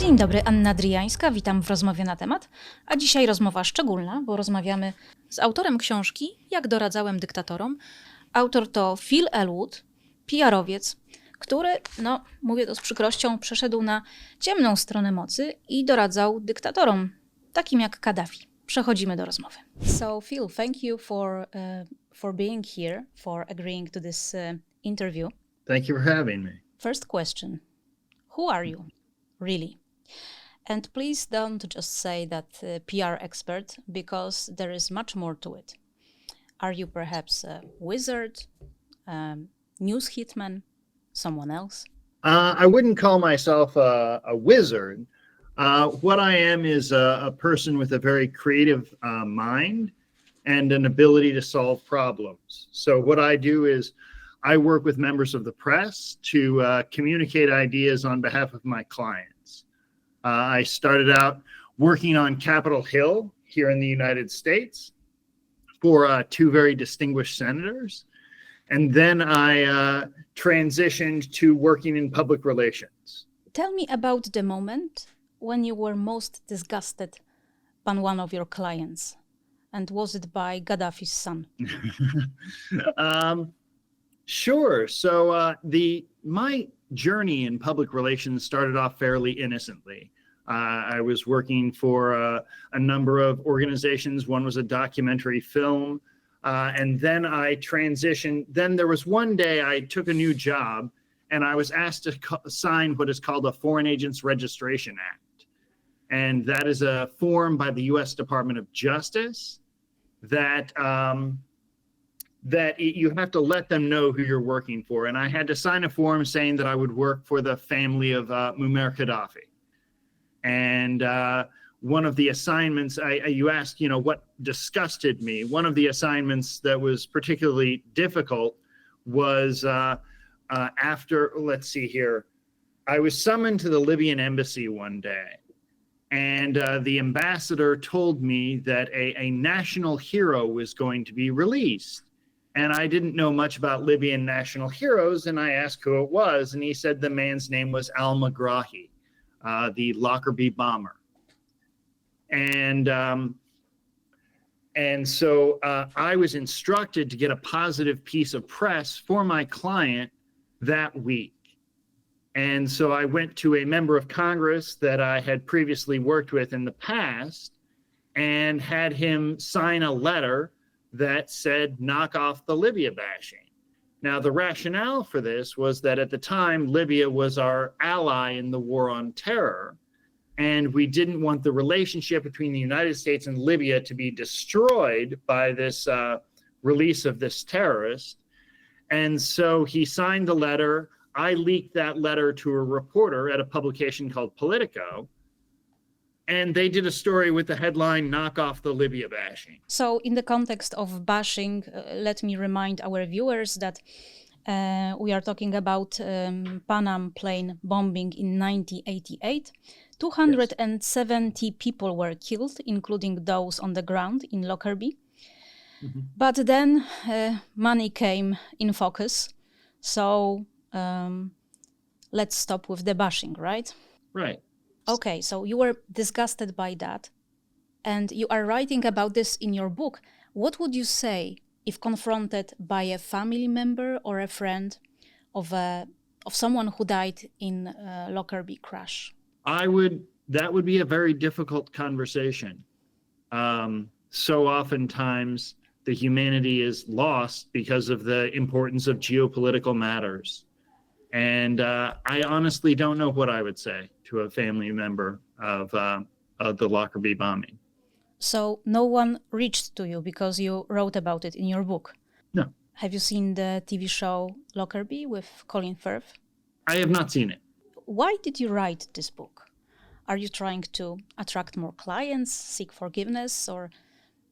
Dzień dobry, Anna Drijańska, witam w rozmowie na temat, a dzisiaj rozmowa szczególna, bo rozmawiamy z autorem książki Jak doradzałem dyktatorom. Autor to Phil Elwood, PR-owiec, który, mówię to z przykrością, przeszedł na ciemną stronę mocy i doradzał dyktatorom, takim jak Kaddafi. Przechodzimy do rozmowy. So Phil, thank you for being here, for agreeing to this interview. Thank you for having me. First question, who are you, really? And please don't just say that PR expert, because there is much more to it. Are you perhaps a wizard, news hitman, someone else? I wouldn't call myself a wizard. What I am is a person with a very creative mind and an ability to solve problems. So what I do is I work with members of the press to communicate ideas on behalf of my clients. I started out working on Capitol Hill here in the United States for two very distinguished senators. And then I transitioned to working in public relations. Tell me about the moment when you were most disgusted by one of your clients. And was it by Gaddafi's son? Sure. So my journey in public relations started off fairly innocently. I was working for a number of organizations. One was a documentary film. And then I transitioned. Then there was one day I took a new job and I was asked to sign what is called a Foreign Agents Registration Act. And that is a form by the U.S. Department of Justice that you have to let them know who you're working for. And I had to sign a form saying that I would work for the family of Muammar Gaddafi. And one of the assignments, you asked, what disgusted me. One of the assignments that was particularly difficult was after, let's see here, I was summoned to the Libyan embassy one day. And the ambassador told me that a national hero was going to be released. And I didn't know much about Libyan national heroes. And I asked who it was. And he said the man's name was al-Megrahi, the Lockerbie bomber. And so I was instructed to get a positive piece of press for my client that week. And so I went to a member of Congress that I had previously worked with in the past and had him sign a letter that said, knock off the Libya bashing. Now, the rationale for this was that at the time, Libya was our ally in the war on terror. And we didn't want the relationship between the United States and Libya to be destroyed by this release of this terrorist. And so he signed the letter. I leaked that letter to a reporter at a publication called Politico. And they did a story with the headline, knock off the Libya bashing. So in the context of bashing, let me remind our viewers that we are talking about Pan Am plane bombing in 1988. 270 yes. People were killed, including those on the ground in Lockerbie. Mm-hmm. But then money came in focus. So let's stop with the bashing, right? Right. Okay, so you were disgusted by that, and you are writing about this in your book. What would you say if confronted by a family member or a friend of someone who died in Lockerbie crash? That would be a very difficult conversation. So oftentimes the humanity is lost because of the importance of geopolitical matters. And I honestly don't know what I would say to a family member of the Lockerbie bombing. So no one reached to you because you wrote about it in your book? No. Have you seen the TV show Lockerbie with Colin Firth? I have not seen it. Why did you write this book? Are you trying to attract more clients, seek forgiveness, or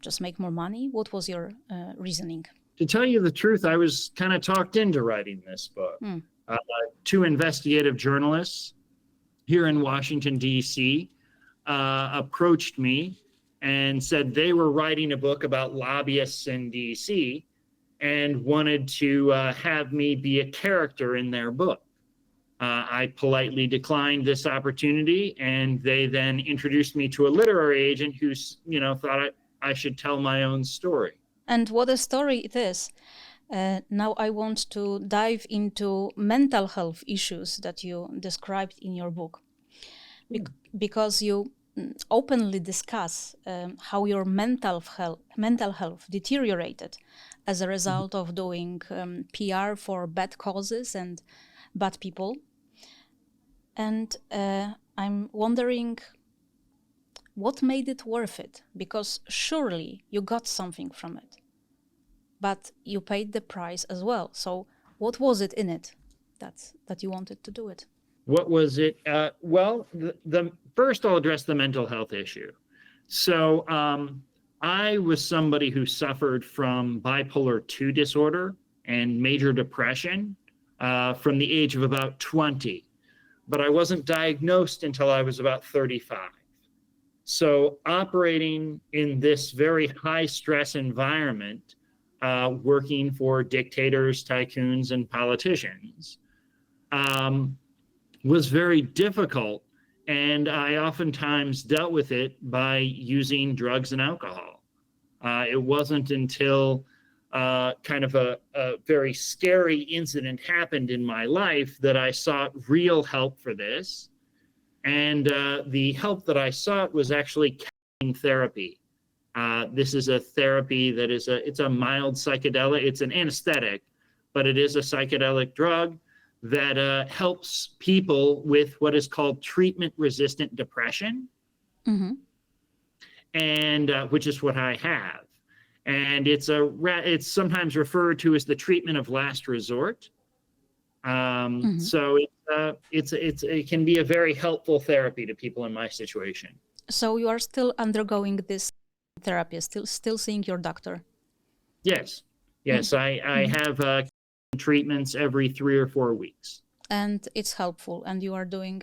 just make more money? What was your reasoning? To tell you the truth, I was kind of talked into writing this book. Two investigative journalists here in Washington, D.C. Approached me and said they were writing a book about lobbyists in D.C. and wanted to have me be a character in their book. I politely declined this opportunity, and they then introduced me to a literary agent who's, thought I should tell my own story. And what a story it is. Now I want to dive into mental health issues that you described in your book, because you openly discuss how your mental health deteriorated as a result of doing PR for bad causes and bad people. And I'm wondering what made it worth it, because surely you got something from it, but you paid the price as well. So what was it in it that you wanted to do it? What was it? Well, the first I'll address the mental health issue. So I was somebody who suffered from bipolar 2 disorder and major depression from the age of about 20, but I wasn't diagnosed until I was about 35. So operating in this very high stress environment, working for dictators, tycoons, and politicians, was very difficult. And I oftentimes dealt with it by using drugs and alcohol. It wasn't until kind of a very scary incident happened in my life that I sought real help for this. And the help that I sought was actually counseling therapy. This is a therapy that it's a mild psychedelic. It's an anesthetic, but it is a psychedelic drug that helps people with what is called treatment-resistant depression, and which is what I have. And it's sometimes referred to as the treatment of last resort. So it can be a very helpful therapy to people in my situation. So you are still undergoing this therapy, still seeing your doctor? Yes. I have treatments every 3 or 4 weeks. And it's helpful, and you are doing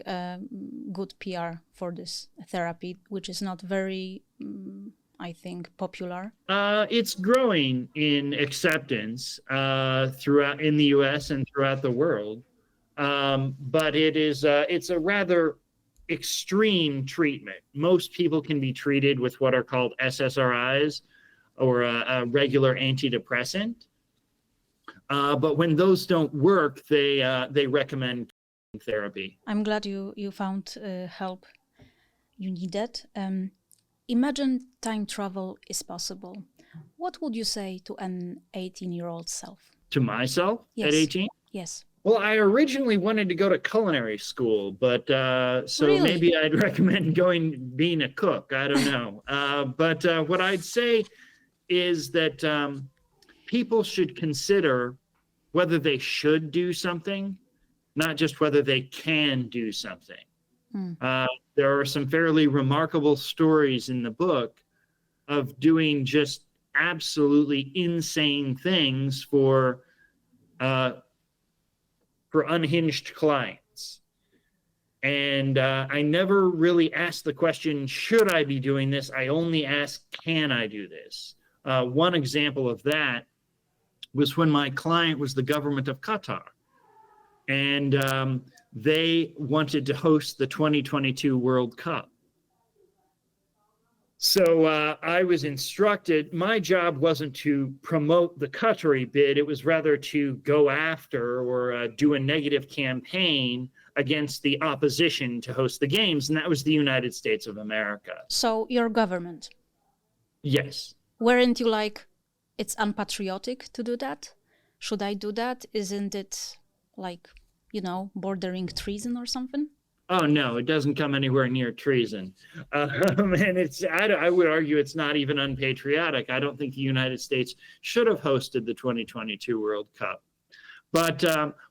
good PR for this therapy, which is not very, I think, popular. It's growing in acceptance throughout in the U.S. and throughout the world, but it's a rather extreme treatment. Most people can be treated with what are called SSRIs, or a regular antidepressant. But when those don't work, they recommend therapy. I'm glad you found help you needed. Imagine time travel is possible. What would you say to an 18-year-old self? To myself? Yes. At 18? Yes. Well, I originally wanted to go to culinary school, but so Really? maybe I'd recommend being a cook. I don't know. But what I'd say is that people should consider whether they should do something, not just whether they can do something. There are some fairly remarkable stories in the book of doing just absolutely insane things for unhinged clients. And I never really asked the question, should I be doing this? I only asked, can I do this? One example of that was when my client was the government of Qatar. And they wanted to host the 2022 World Cup. So I was instructed, my job wasn't to promote the Qatari bid, it was rather to go after or do a negative campaign against the opposition to host the games, and that was the United States of America. So your government? Yes. Weren't you like, it's unpatriotic to do that? Should I do that? Isn't it like, bordering treason or something? Oh, no, it doesn't come anywhere near treason. And I would argue it's not even unpatriotic. I don't think the United States should have hosted the 2022 World Cup. But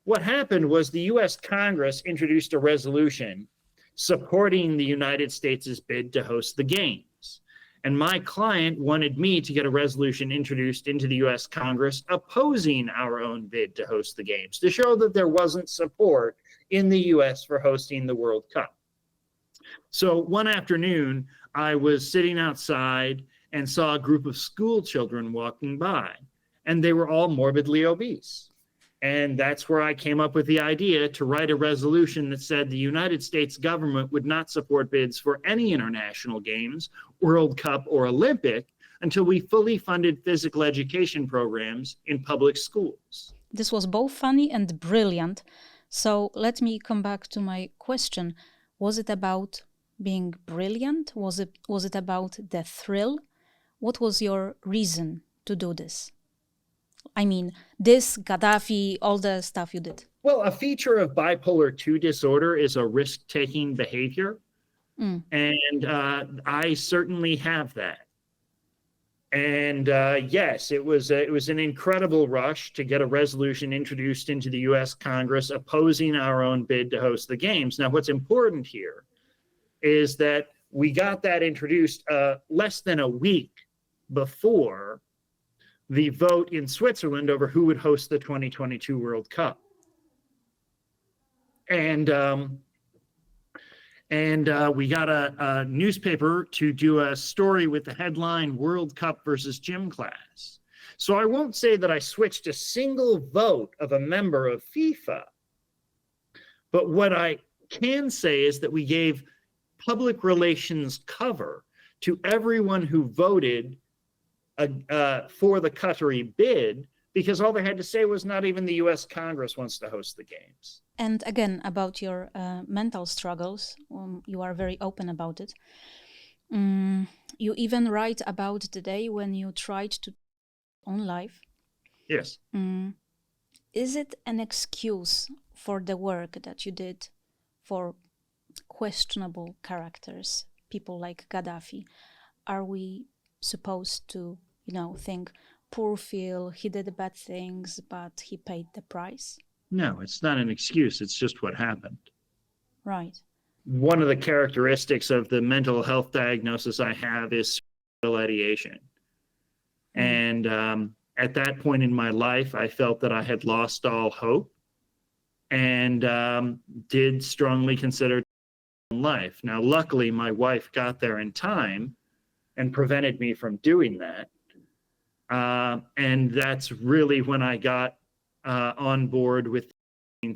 what happened was the U.S. Congress introduced a resolution supporting the United States' bid to host the games. And my client wanted me to get a resolution introduced into the U.S. Congress opposing our own bid to host the games, to show that there wasn't support in the U.S. for hosting the World Cup. So one afternoon, I was sitting outside and saw a group of school children walking by, and they were all morbidly obese. And that's where I came up with the idea to write a resolution that said the United States government would not support bids for any international games, World Cup or Olympic, until we fully funded physical education programs in public schools. This was both funny and brilliant. So let me come back to my question. Was it about being brilliant? Was it about the thrill? What was your reason to do this? I mean, this, Gaddafi, all the stuff you did. Well, a feature of bipolar 2 disorder is a risk-taking behavior. And I certainly have that. And yes, it was an incredible rush to get a resolution introduced into the U.S. Congress opposing our own bid to host the games. Now, what's important here is that we got that introduced less than a week before the vote in Switzerland over who would host the 2022 World Cup. And we got a newspaper to do a story with the headline World Cup versus Gym Class. So I won't say that I switched a single vote of a member of FIFA, but what I can say is that we gave public relations cover to everyone who voted for the Qatari bid, because all they had to say was not even the US Congress wants to host the games. And again, about your mental struggles, you are very open about it. You even write about the day when you tried to own life. Yes. Is it an excuse for the work that you did for questionable characters, people like Gaddafi? Are we supposed to, think, poor Phil, he did bad things, but he paid the price? No, it's not an excuse. It's just what happened. Right. One of the characteristics of the mental health diagnosis I have is suicidal ideation. And at that point in my life, I felt that I had lost all hope and did strongly consider life. Now, luckily, my wife got there in time and prevented me from doing that. And that's really when I got on board with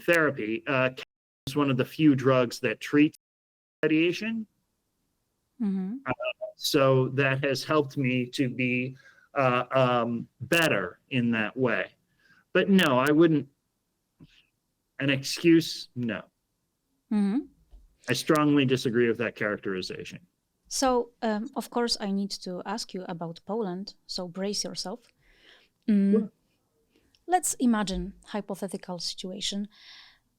therapy. It's one of the few drugs that treats ideation. So that has helped me to be better in that way. But no, I wouldn't. An excuse? No. I strongly disagree with that characterization. So, of course, I need to ask you about Poland, so brace yourself. Let's imagine hypothetical situation.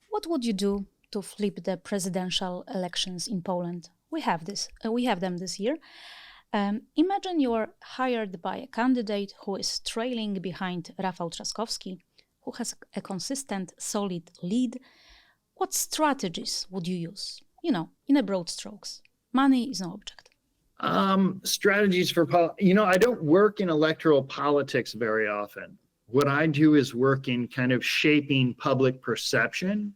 What would you do to flip the presidential elections in Poland? We have them this year. Imagine you are hired by a candidate who is trailing behind Rafał Trzaskowski, who has a consistent, solid lead. What strategies would you use? In a broad strokes. Money is no object. Strategies for, I don't work in electoral politics very often. What I do is work in kind of shaping public perception.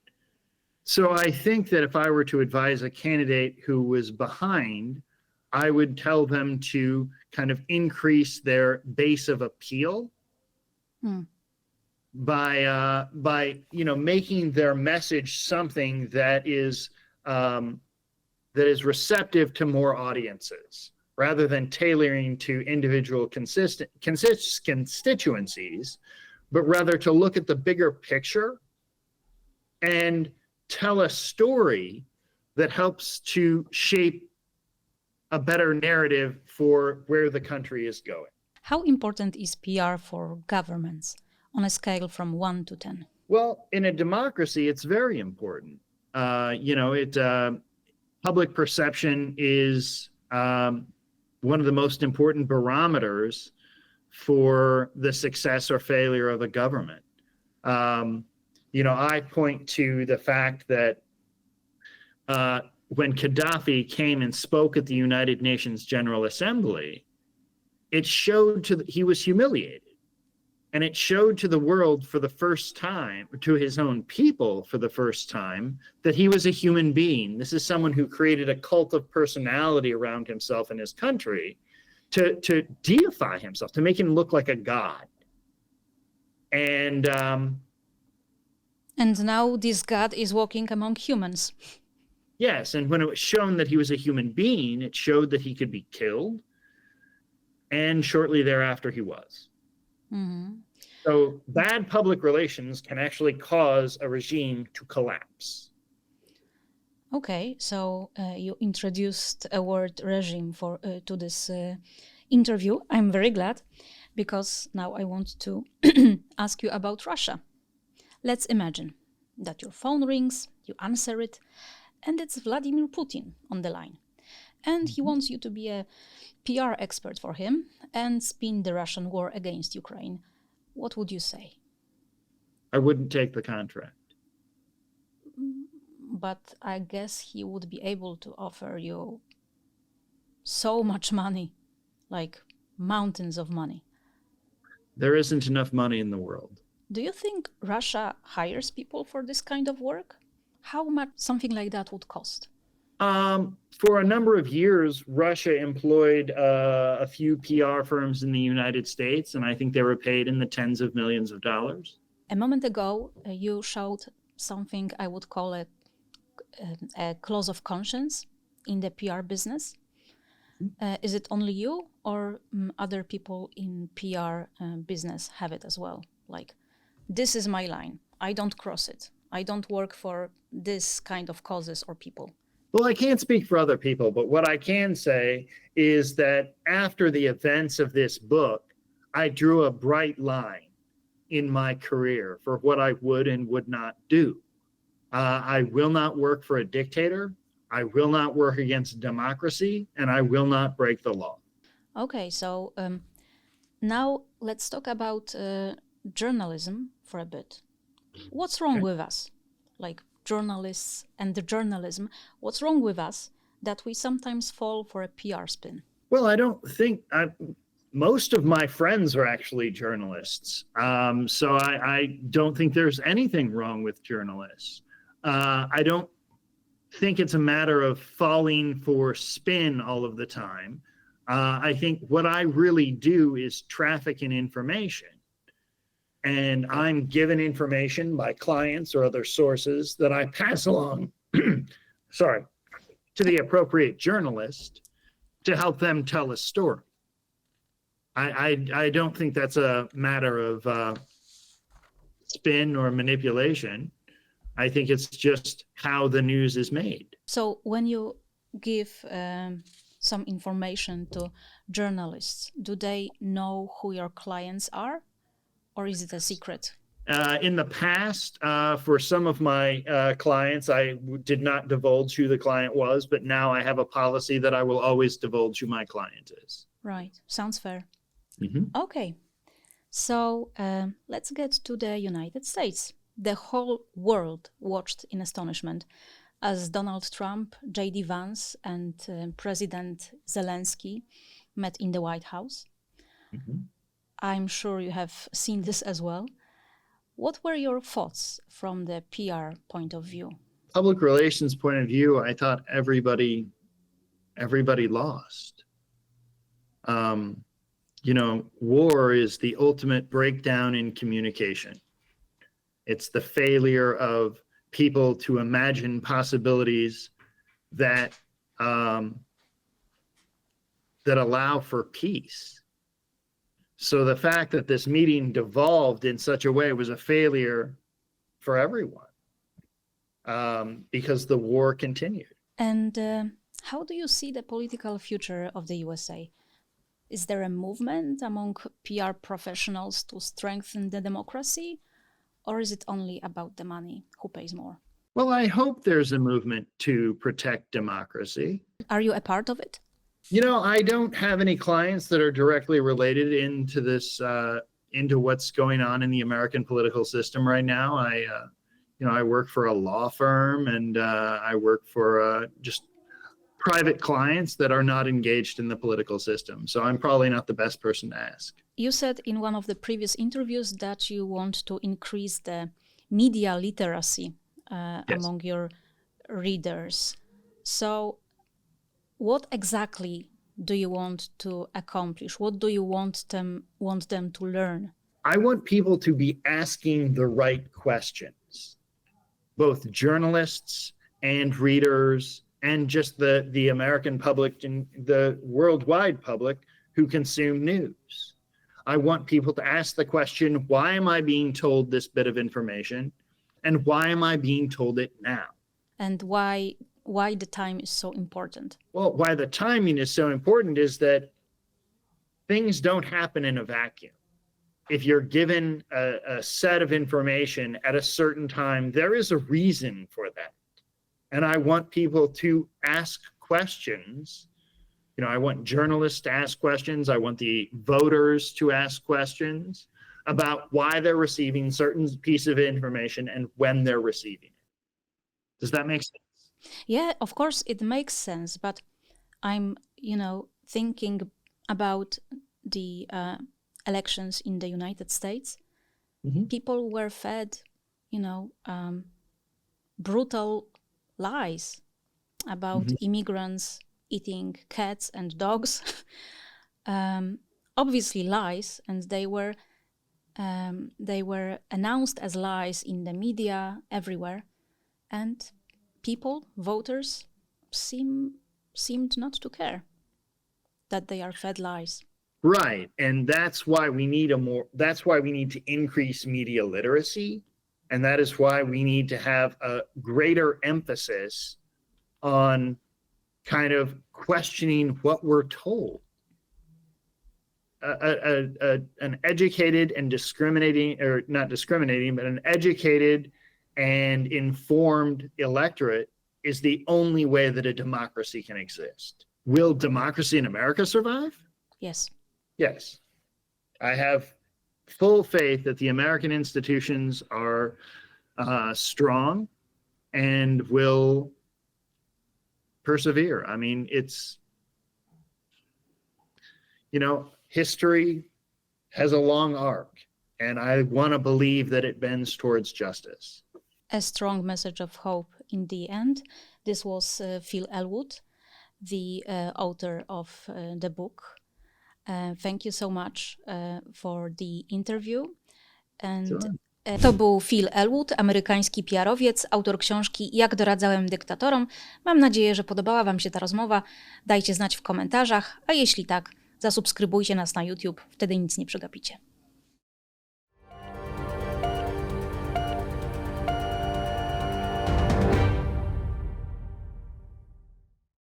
So I think that if I were to advise a candidate who was behind, I would tell them to kind of increase their base of appeal by making their message something that is receptive to more audiences, rather than tailoring to individual constituencies, but rather to look at the bigger picture and tell a story that helps to shape a better narrative for where the country is going. How important is PR for governments on a scale from 1 to 10? Well, in a democracy, it's very important. Public perception is one of the most important barometers for the success or failure of a government. I point to the fact that when Gaddafi came and spoke at the United Nations General Assembly, it showed he was humiliated. And it showed to the world for the first time, to his own people for the first time, that he was a human being. This is someone who created a cult of personality around himself and his country to deify himself, to make him look like a god. And And now this God is walking among humans. Yes, and when it was shown that he was a human being, it showed that he could be killed, and shortly thereafter he was. Mhm. So bad public relations can actually cause a regime to collapse. Okay, so you introduced a word regime to this interview. I'm very glad, because now I want to ask you about Russia. Let's imagine that your phone rings, you answer it, and it's Vladimir Putin on the line. And he wants you to be a PR expert for him and spin the Russian war against Ukraine. What would you say? I wouldn't take the contract. But I guess he would be able to offer you so much money, like mountains of money. There isn't enough money in the world. Do you think Russia hires people for this kind of work? How much something like that would cost? For a number of years, Russia employed a few PR firms in the United States, and I think they were paid in the tens of millions of dollars. A moment ago, you showed something I would call a clause of conscience in the PR business. Is it only you, or other people in PR business have it as well? Like, this is my line. I don't cross it. I don't work for this kind of causes or people. Well, I can't speak for other people, but what I can say is that after the events of this book, I drew a bright line in my career for what I would and would not do. I will not work for a dictator. I will not work against democracy, and I will not break the law. Okay, so now let's talk about journalism for a bit. What's wrong with us, like journalists and the journalism? What's wrong with us that we sometimes fall for a PR spin? Well, I don't think most of my friends are actually journalists. So I don't think there's anything wrong with journalists. I don't think it's a matter of falling for spin all of the time. I think what I really do is traffic in information. And I'm given information by clients or other sources that I pass along, to the appropriate journalist to help them tell a story. I don't think that's a matter of spin or manipulation. I think it's just how the news is made. So when you give some information to journalists, do they know who your clients are? Or is it a secret? In the past, for some of my clients, I did not divulge who the client was, but now I have a policy that I will always divulge who my client is. Right. Sounds fair. Mm-hmm. Okay. So let's get to the United States. The whole world watched in astonishment as Donald Trump, J.D. Vance, and President Zelensky met in the White House. Mm-hmm. I'm sure you have seen this as well. What were your thoughts from the PR point of view? Public relations point of view, I thought everybody lost. War is the ultimate breakdown in communication. It's the failure of people to imagine possibilities that allow for peace. So the fact that this meeting devolved in such a way was a failure for everyone, because the war continued. And how do you see the political future of the USA? Is there a movement among PR professionals to strengthen the democracy? Or is it only about the money? Who pays more? Well, I hope there's a movement to protect democracy. Are you a part of it? I don't have any clients that are directly related into this, into what's going on in the American political system right now. I work for a law firm, and I work for just private clients that are not engaged in the political system. So I'm probably not the best person to ask. You said in one of the previous interviews that you want to increase the media literacy Yes. among your readers. So what exactly do you want to accomplish? What do you want them to learn? I want people to be asking the right questions. both journalists and readers and just the American public and the worldwide public who consume news. I want people to ask the question, why am I being told this bit of information? And why am I being told it now? And why the time is so important? Well, why the timing is so important is that things don't happen in a vacuum. If you're given a set of information at a certain time, there is a reason for that. And I want people to ask questions. You know, I want journalists to ask questions. I want the voters to ask questions about why they're receiving certain piece of information and when they're receiving it. Does that make sense? Yeah, of course it makes sense, but I'm, thinking about the elections in the United States. Mm-hmm. People were fed, brutal lies about Mm-hmm. immigrants eating cats and dogs. Obviously lies, and they were announced as lies in the media everywhere, and people, voters, seemed not to care that they are fed lies. Right, and that's why we need to increase media literacy, and that is why we need to have a greater emphasis on kind of questioning what we're told. An educated and discriminating, or not discriminating, but an educated and informed electorate is the only way that a democracy can exist. Will democracy in America survive? Yes. Yes. I have full faith that the American institutions are strong and will persevere. I mean, it's, history has a long arc, and I want to believe that it bends towards justice. A strong message of hope in the end. This was Phil Elwood, the author of the book. Thank you so much for the interview. And Sure. To był Phil Elwood, amerykański PR-owiec, autor książki Jak doradzałem dyktatorom. Mam nadzieję, że podobała Wam się ta rozmowa. Dajcie znać w komentarzach, a jeśli tak, zasubskrybujcie nas na YouTube, wtedy nic nie przegapicie.